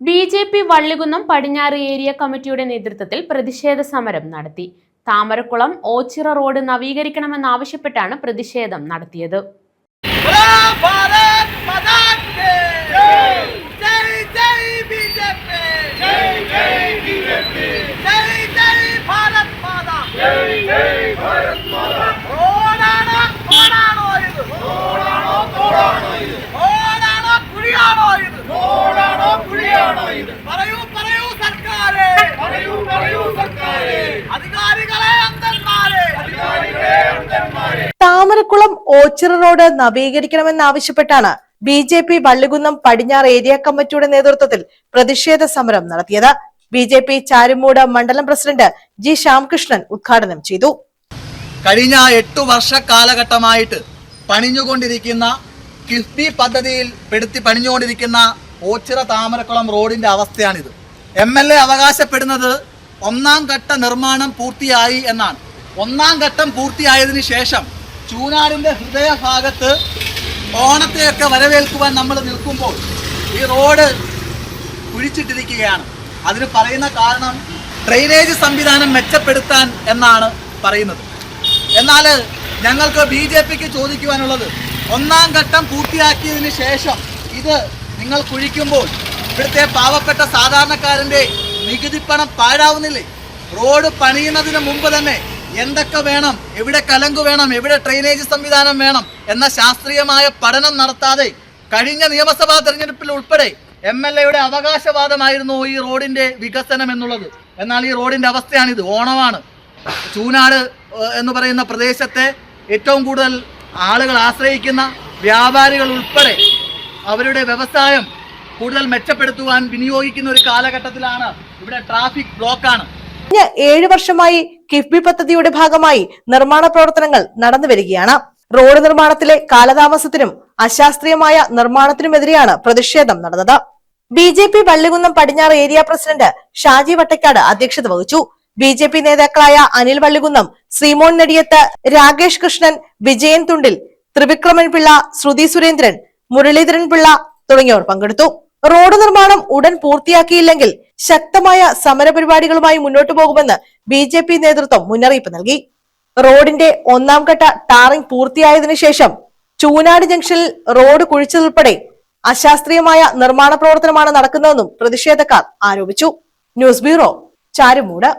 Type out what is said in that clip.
BJP. Vallikunnam പടിഞ്ഞാറ് area കമ്മിറ്റിയുടെ നേതൃത്വത്തിൽ പ്രതിഷേധ സമരം നടത്തി. താമരക്കുളം ഓച്ചിറ റോഡ് നവീകരിക്കണമെന്നാവശ്യപ്പെട്ടാണ് പ്രതിഷേധം നടത്തിയത്. താമരക്കുളം ഓച്ചിറ റോഡ് നവീകരിക്കണമെന്നാവശ്യപ്പെട്ടാണ് ബി.ജെ.പി. വള്ളികുന്നം പടിഞ്ഞാറ് ഏരിയ കമ്മിറ്റിയുടെ നേതൃത്വത്തിൽ പ്രതിഷേധ സമരം നടത്തിയത്. ബി.ജെ.പി. ചാരുമൂട് മണ്ഡലം പ്രസിഡന്റ് ജി ശ്യാമകൃഷ്ണൻ ഉദ്ഘാടനം ചെയ്തു. കഴിഞ്ഞ 8 വർഷ കാലഘട്ടമായിട്ട് പണിഞ്ഞുകൊണ്ടിരിക്കുന്ന കിഫ്ബി പദ്ധതിയിൽ പണിഞ്ഞുകൊണ്ടിരിക്കുന്ന ഓച്ചിറ താമരക്കുളം റോഡിന്റെ അവസ്ഥയാണിത്. MLA അവകാശപ്പെടുന്നത് 1ാം ഘട്ട നിർമ്മാണം പൂർത്തിയായി എന്നാണ്. 1ാം ഘട്ടം പൂർത്തിയായതിനു ശേഷം ചൂനാടിന്റെ ഹൃദയഭാഗത്ത് ഓണത്തെയൊക്കെ വരവേൽക്കുവാൻ നമ്മൾ നിൽക്കുമ്പോൾ ഈ റോഡ് കുഴിച്ചിട്ടിരിക്കുകയാണ്. അതിന് പറയുന്ന കാരണം ഡ്രെയിനേജ് സംവിധാനം മെച്ചപ്പെടുത്താൻ എന്നാണ് പറയുന്നത്. എന്നാൽ ഞങ്ങൾക്ക് ബി.ജെ.പിക്ക് ചോദിക്കുവാനുള്ളത്, 1ാം ഘട്ടം പൂർത്തിയാക്കിയതിന് ശേഷം ഇത് നിങ്ങൾ കുഴിക്കുമ്പോൾ ഇവിടുത്തെ പാവപ്പെട്ട സാധാരണക്കാരൻ്റെ നികുതിപ്പണം പാഴാവുന്നില്ലേ? റോഡ് പണിയുന്നതിന് മുമ്പ് തന്നെ എന്തൊക്കെ വേണം, എവിടെ കലങ്ക് വേണം, എവിടെ ഡ്രെയിനേജ് സംവിധാനം വേണം എന്ന ശാസ്ത്രീയമായ പഠനം നടത്താതെ കഴിഞ്ഞ നിയമസഭാ തെരഞ്ഞെടുപ്പിൽ ഉൾപ്പെടെ MLAയുടെ അവകാശവാദമായിരുന്നു ഈ റോഡിന്റെ വികസനം എന്നുള്ളത്. എന്നാൽ ഈ റോഡിന്റെ അവസ്ഥയാണിത്. ഓണമാണ്. ചൂനാട് എന്ന് പറയുന്ന പ്രദേശത്തെ ഏറ്റവും കൂടുതൽ ആളുകൾ ആശ്രയിക്കുന്ന വ്യാപാരികൾ ഉൾപ്പെടെ അവരുടെ വ്യവസായം കൂടുതൽ മെച്ചപ്പെടുത്തുവാൻ വിനിയോഗിക്കുന്ന ഒരു കാലഘട്ടത്തിലാണ് ഇവിടെ ട്രാഫിക് ബ്ലോക്കാണ്. 7 വർഷമായി കിഫ്ബി പദ്ധതിയുടെ ഭാഗമായി നിർമ്മാണ പ്രവർത്തനങ്ങൾ നടന്നു വരികയാണ്. റോഡ് നിർമ്മാണത്തിലെ കാലതാമസത്തിനും അശാസ്ത്രീയമായ നിർമ്മാണത്തിനുമെതിരെയാണ് പ്രതിഷേധം നടന്നത്. ബി.ജെ.പി. വള്ളികുന്നം പടിഞ്ഞാറ് ഏരിയ പ്രസിഡന്റ് ഷാജി വട്ടക്കാട് അധ്യക്ഷത വഹിച്ചു. ബി.ജെ.പി. നേതാക്കളായ അനിൽ വള്ളികുന്നം, ശ്രീമോൻ നെടിയത്ത്, രാകേഷ് കൃഷ്ണൻ, വിജയൻ തുണ്ടിൽ, ത്രിവിക്രമൻ പിള്ള, ശ്രുതി സുരേന്ദ്രൻ, മുരളീധരൻ പിള്ള തുടങ്ങിയവർ പങ്കെടുത്തു. റോഡ് നിർമ്മാണം ഉടൻ പൂർത്തിയാക്കിയില്ലെങ്കിൽ ശക്തമായ സമരപരിപാടികളുമായി മുന്നോട്ടു പോകുമെന്ന് ബി.ജെ.പി. നേതൃത്വം മുന്നറിയിപ്പ് നൽകി. റോഡിന്റെ 1ാം ഘട്ട ടാറിംഗ് പൂർത്തിയായതിനു ശേഷം ചൂനാട് ജംഗ്ഷനിൽ റോഡ് കുഴിച്ചതുൾപ്പെടെ അശാസ്ത്രീയമായ നിർമ്മാണ പ്രവർത്തനമാണ് നടക്കുന്നതെന്നും പ്രതിഷേധക്കാർ ആരോപിച്ചു. News bureau, Charummood.